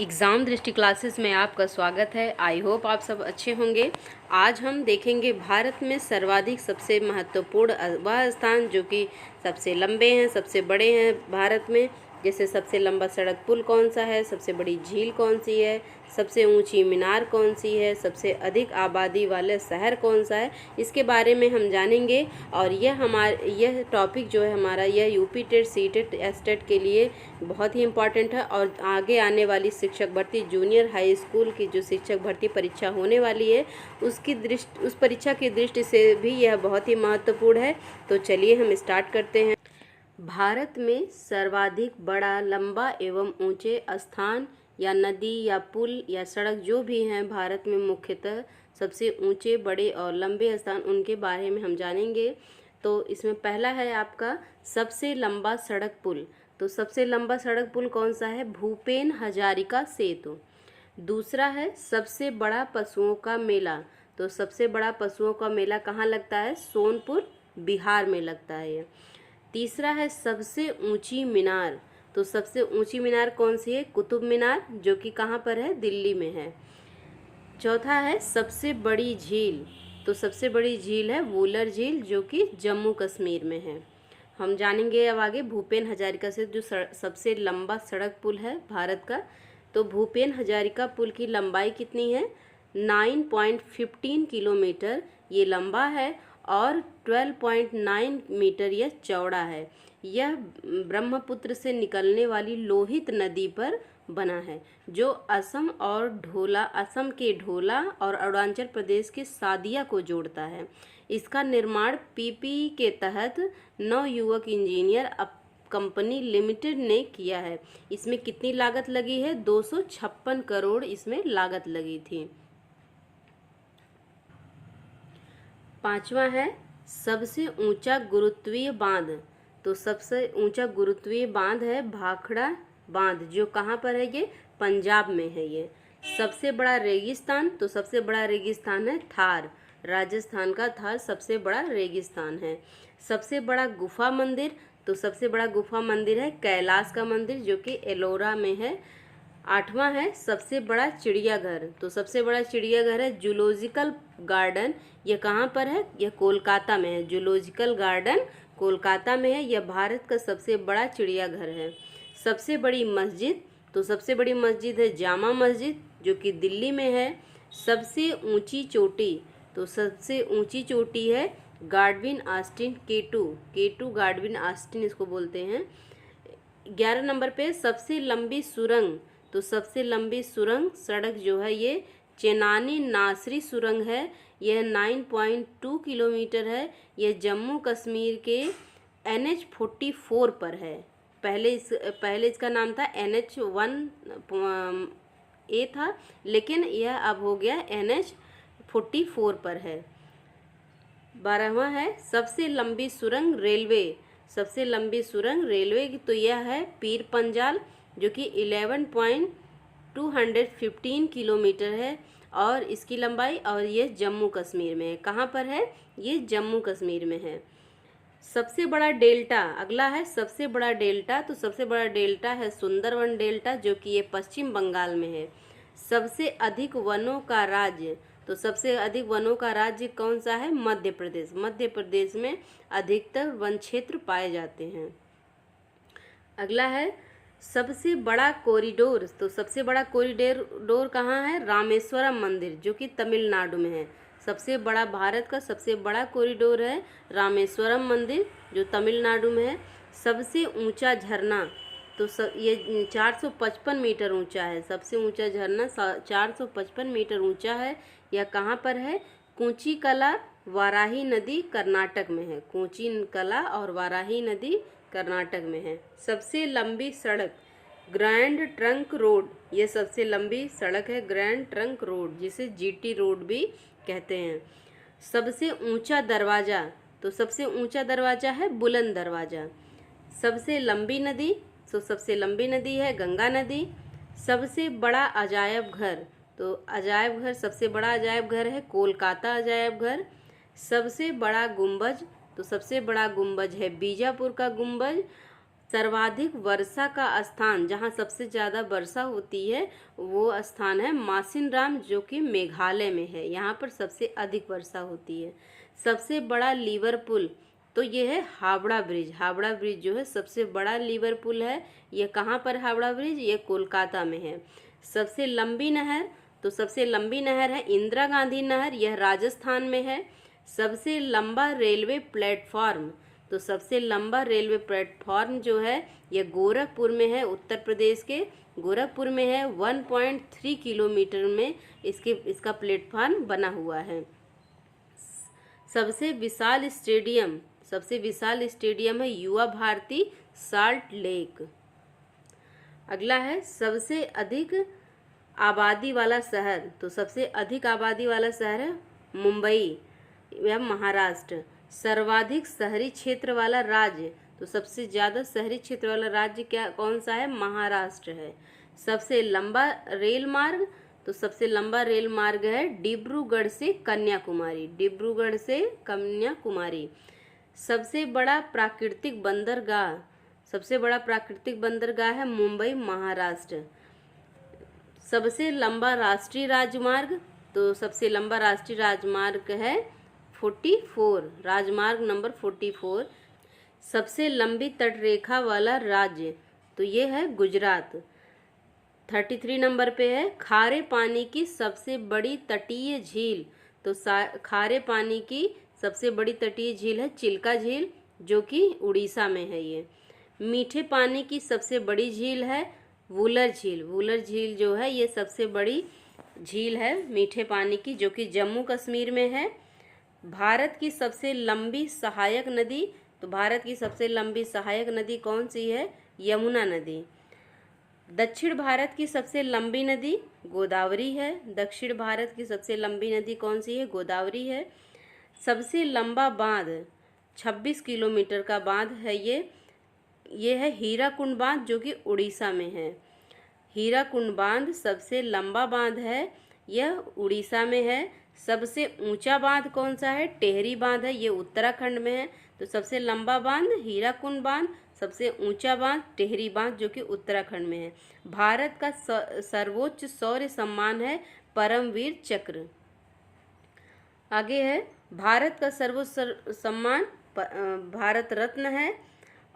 Exam दृष्टि classes में आपका स्वागत है। आई होप आप सब अच्छे होंगे। आज हम देखेंगे भारत में सर्वाधिक सबसे महत्वपूर्ण वह स्थान जो कि सबसे लंबे हैं, सबसे बड़े हैं भारत में। जैसे सबसे लंबा सड़क पुल कौन सा है, सबसे बड़ी झील कौन सी है, सबसे ऊंची मीनार कौन सी है, सबसे अधिक आबादी वाला शहर कौन सा है, इसके बारे में हम जानेंगे। और यह टॉपिक जो है हमारा, यह UP TET, C TET, S TET के लिए बहुत ही इम्पॉर्टेंट है। और आगे आने वाली शिक्षक भर्ती, जूनियर हाई स्कूल की जो शिक्षक भर्ती परीक्षा होने वाली है, उस परीक्षा की दृष्टि से भी यह बहुत ही महत्वपूर्ण है। तो चलिए हम स्टार्ट करते हैं। भारत में सर्वाधिक बड़ा, लंबा एवं ऊंचे स्थान या नदी या पुल या सड़क जो भी हैं भारत में, मुख्यतः सबसे ऊंचे, बड़े और लंबे स्थान, उनके बारे में हम जानेंगे। तो इसमें पहला है आपका सबसे लंबा सड़क पुल। तो सबसे लंबा सड़क पुल कौन सा है? भूपेन हजारिका सेतु। दूसरा है सबसे बड़ा पशुओं का मेला। तो सबसे बड़ा पशुओं का मेला कहाँ लगता है? सोनपुर, बिहार में लगता है ये। तीसरा है सबसे ऊंची मीनार। तो सबसे ऊंची मीनार कौन सी है? कुतुब मीनार, जो कि कहाँ पर है? दिल्ली में है। चौथा है सबसे बड़ी झील। तो सबसे बड़ी झील है वुलर झील, जो कि जम्मू कश्मीर में है। हम जानेंगे अब आगे भूपेन हजारिका से जो सबसे लंबा सड़क पुल है भारत का। तो भूपेन हजारिका पुल की लंबाई कितनी है? 9.15 किलोमीटर ये लंबा है और 12.9 मीटर यह चौड़ा है। यह ब्रह्मपुत्र से निकलने वाली लोहित नदी पर बना है, जो असम के ढोला और अरुणाचल प्रदेश के सादिया को जोड़ता है। इसका निर्माण पीपीई के तहत नवयुवक इंजीनियर कंपनी लिमिटेड ने किया है। इसमें कितनी लागत लगी है? 256 करोड़ इसमें लागत लगी थी। पांचवा है सबसे ऊंचा गुरुत्वीय बांध। तो सबसे ऊंचा गुरुत्वीय बांध है भाखड़ा बांध, जो कहाँ पर है? ये पंजाब में है ये। सबसे बड़ा रेगिस्तान। तो सबसे बड़ा रेगिस्तान है थार, राजस्थान का थार सबसे बड़ा रेगिस्तान है। सबसे बड़ा गुफा मंदिर। तो सबसे बड़ा गुफा मंदिर है कैलाश का मंदिर, जो कि एलोरा में है। आठवां है सबसे बड़ा चिड़ियाघर। तो सबसे बड़ा चिड़ियाघर है जूलॉजिकल गार्डन। यह कहाँ पर है? यह कोलकाता में है। जूलॉजिकल गार्डन कोलकाता में है। यह भारत का सबसे बड़ा चिड़ियाघर है। सबसे बड़ी मस्जिद। तो सबसे बड़ी मस्जिद है जामा मस्जिद, जो कि दिल्ली में है। सबसे ऊंची चोटी। तो सबसे ऊंची चोटी है गाडविन ऑस्टिन केटू गाडविन ऑस्टिन इसको बोलते हैं। 11 नंबर पे सबसे लंबी सुरंग। तो सबसे लंबी सुरंग सड़क जो है ये चेनानी नासरी सुरंग है। यह 9.2 किलोमीटर है। यह जम्मू कश्मीर के NH-44 पर है। पहले इसका नाम था NH-1A था, लेकिन यह अब हो गया NH-44 पर है। 12वां है सबसे लंबी सुरंग रेलवे। सबसे लंबी सुरंग रेलवे की तो यह है पीर पंजाल, जो कि 11.215 किलोमीटर है और इसकी लंबाई, और ये जम्मू कश्मीर में है। कहाँ पर है? ये जम्मू कश्मीर में है। सबसे बड़ा डेल्टा, अगला है सबसे बड़ा डेल्टा। तो सबसे बड़ा डेल्टा है सुंदरवन डेल्टा, जो कि ये पश्चिम बंगाल में है। सबसे अधिक वनों का राज्य। तो सबसे अधिक वनों का राज्य कौन सा है? मध्य प्रदेश। मध्य प्रदेश में अधिकतर वन क्षेत्र पाए जाते हैं। अगला है सबसे बड़ा कॉरिडोर। तो सबसे बड़ा कॉरिडोर कहाँ है? रामेश्वरम मंदिर, जो कि तमिलनाडु में है। सबसे बड़ा, भारत का सबसे बड़ा कॉरिडोर है रामेश्वरम मंदिर, जो तमिलनाडु में है। सबसे ऊंचा झरना। तो ये 455 मीटर ऊंचा है। सबसे ऊंचा झरना 455 मीटर ऊंचा है। यह कहाँ पर है? कूची कला, वाराही नदी, कर्नाटक में है। कूची कला और वाराही नदी कर्नाटक में है। सबसे लंबी सड़क ग्रैंड ट्रंक रोड। ये सबसे लंबी सड़क है ग्रैंड ट्रंक रोड, जिसे GT रोड भी कहते हैं। सबसे ऊंचा दरवाजा। तो सबसे ऊंचा दरवाजा है बुलंद दरवाजा। सबसे लंबी नदी। तो सबसे लंबी नदी है गंगा नदी। सबसे बड़ा अजायब घर। तो अजायब घर, सबसे बड़ा अजायब घर है कोलकाता अजायब घर। सबसे बड़ा गुंबज। तो सबसे बड़ा गुंबज है बीजापुर का गुंबज। सर्वाधिक वर्षा का स्थान, जहाँ सबसे ज़्यादा वर्षा होती है, वो स्थान है मासिनराम, जो कि मेघालय में है। यहाँ पर सबसे अधिक वर्षा होती है। सबसे बड़ा लीवर पुल, तो ये है हावड़ा ब्रिज। हावड़ा ब्रिज जो है सबसे बड़ा लीवर पुल है। ये कहाँ पर हावड़ा ब्रिज? ये कोलकाता में है। सबसे लंबी नहर, तो सबसे लंबी नहर है इंदिरा गांधी नहर, यह राजस्थान में है। सबसे लंबा रेलवे प्लेटफॉर्म, तो सबसे लंबा रेलवे प्लेटफॉर्म जो है यह गोरखपुर में है, उत्तर प्रदेश के गोरखपुर में है। 1.3 किलोमीटर में इसका प्लेटफॉर्म बना हुआ है। सबसे विशाल स्टेडियम, सबसे विशाल स्टेडियम है युवा भारती साल्ट लेक। अगला है सबसे अधिक आबादी वाला शहर, तो सबसे अधिक आबादी वाला शहर है मुंबई या महाराष्ट्र। सर्वाधिक शहरी क्षेत्र वाला राज्य, तो सबसे ज़्यादा शहरी क्षेत्र वाला राज्य कौन सा है? महाराष्ट्र है। सबसे लंबा रेल मार्ग, तो सबसे लंबा रेल मार्ग है डिब्रूगढ़ से कन्याकुमारी, डिब्रूगढ़ से कन्याकुमारी। सबसे बड़ा प्राकृतिक बंदरगाह, सबसे बड़ा प्राकृतिक बंदरगाह है मुंबई महाराष्ट्र। सबसे लंबा राष्ट्रीय राजमार्ग, तो सबसे लंबा राष्ट्रीय राजमार्ग है 44, राजमार्ग नंबर 44। सबसे लंबी तटरेखा वाला राज्य, तो ये है गुजरात। 33 नंबर पे है खारे पानी की सबसे बड़ी तटीय झील, तो खारे पानी की सबसे बड़ी तटीय झील है चिल्का झील, जो कि उड़ीसा में है ये। मीठे पानी की सबसे बड़ी झील है वुलर झील, वुलर झील जो है ये सबसे बड़ी झील है मीठे पानी की, जो कि जम्मू कश्मीर में है। भारत की सबसे लंबी सहायक नदी, तो भारत की सबसे लंबी सहायक नदी कौन सी है? यमुना नदी। दक्षिण भारत की सबसे लंबी नदी गोदावरी है, दक्षिण भारत की सबसे लंबी नदी कौन सी है? गोदावरी है। सबसे लंबा बांध 26 किलोमीटर का बांध है ये है हीराकुंड बांध, जो कि उड़ीसा में है। हीराकुंड बांध सबसे लंबा बांध है, यह उड़ीसा में है। सबसे ऊंचा बांध कौन सा है? टेहरी बांध है, ये उत्तराखंड में है। तो सबसे लंबा बांध हीराकुंड बांध, सबसे ऊंचा बांध टेहरी बांध, जो कि उत्तराखंड में है। भारत का सर्वोच्च शौर्य सम्मान है परमवीर चक्र। आगे है भारत का सर्वोच्च सम्मान भारत रत्न है।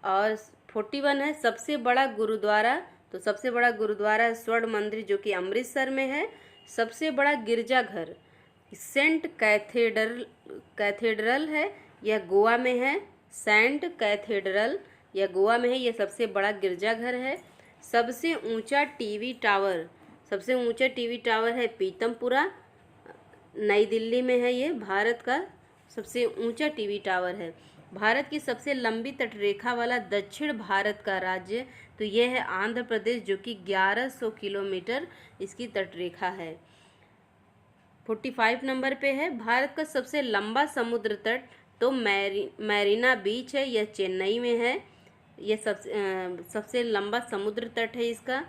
और 41 है सबसे बड़ा गुरुद्वारा, तो सबसे बड़ा गुरुद्वारा स्वर्ण मंदिर, जो कि अमृतसर में है। सबसे बड़ा गिरजाघर सेंट कैथेड्रल है, यह गोवा में है। सेंट कैथेड्रल यह गोवा में है, यह सबसे बड़ा गिरजाघर है। सबसे ऊंचा टीवी टावर, सबसे ऊंचा टीवी टावर है पीतमपुरा, नई दिल्ली में है। ये भारत का सबसे ऊंचा टीवी टावर है। भारत की सबसे लंबी तटरेखा वाला दक्षिण भारत का राज्य, तो यह है आंध्र प्रदेश, जो कि 1100 किलोमीटर इसकी तटरेखा है। 45 नंबर पे है भारत का सबसे लंबा समुद्र तट, तो मैरीना बीच है, यह चेन्नई में है। यह सबसे लंबा समुद्र तट है इसका।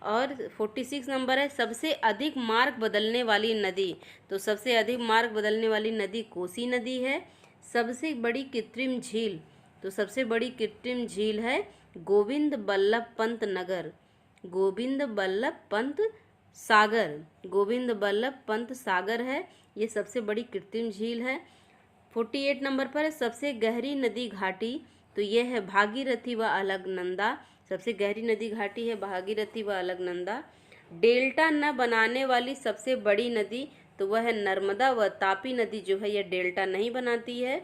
और 46 नंबर है सबसे अधिक मार्ग बदलने वाली नदी, तो सबसे अधिक मार्ग बदलने वाली नदी कोसी नदी है। सबसे बड़ी कृत्रिम झील, तो सबसे बड़ी कृत्रिम झील है गोविंद बल्लभ पंत नगर, गोविंद बल्लभ पंत सागर, गोविंद बल्लभ पंत सागर है, ये सबसे बड़ी कृत्रिम झील है। 48 नंबर पर सबसे गहरी नदी घाटी, तो यह है भागीरथी व अलकनंदा, सबसे गहरी नदी घाटी है भागीरथी व अलकनंदा। डेल्टा न बनाने वाली सबसे बड़ी नदी, तो वह है नर्मदा व तापी नदी, जो है यह डेल्टा नहीं बनाती है।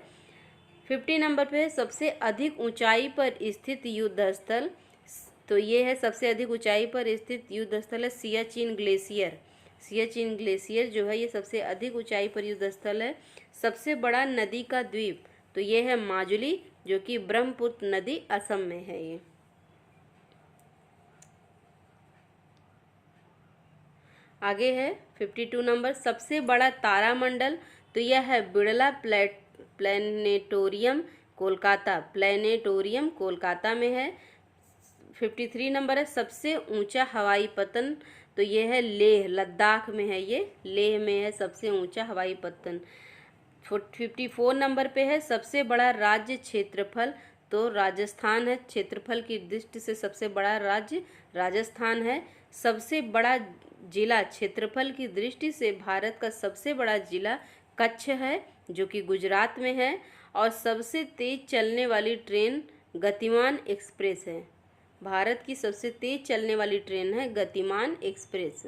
50 नंबर पे सबसे अधिक ऊंचाई पर स्थित युद्ध स्थल, तो ये है सबसे अधिक ऊंचाई पर स्थित युद्ध स्थल है सियाचिन ग्लेशियर, सियाचिन ग्लेशियर जो है ये सबसे अधिक ऊंचाई पर युद्ध स्थल है। सबसे बड़ा नदी का द्वीप, तो ये है माजुली, जो कि ब्रह्मपुत्र नदी असम में है। ये आगे है 52 नंबर सबसे बड़ा तारामंडल, तो यह है बिड़ला प्लेनेटोरियम कोलकाता, प्लेनेटोरियम कोलकाता में है। 53 नंबर है सबसे ऊंचा हवाई पतन, तो यह है लेह लद्दाख में है, ये लेह में है सबसे ऊंचा हवाई पतन। 54 नंबर पे है सबसे बड़ा राज्य क्षेत्रफल, तो राजस्थान है। क्षेत्रफल की दृष्टि से सबसे बड़ा राज्य राजस्थान है। सबसे बड़ा जिला क्षेत्रफल की दृष्टि से भारत का सबसे बड़ा जिला कच्छ है, जो कि गुजरात में है। और सबसे तेज चलने वाली ट्रेन गतिमान एक्सप्रेस है। भारत की सबसे तेज चलने वाली ट्रेन है गतिमान एक्सप्रेस।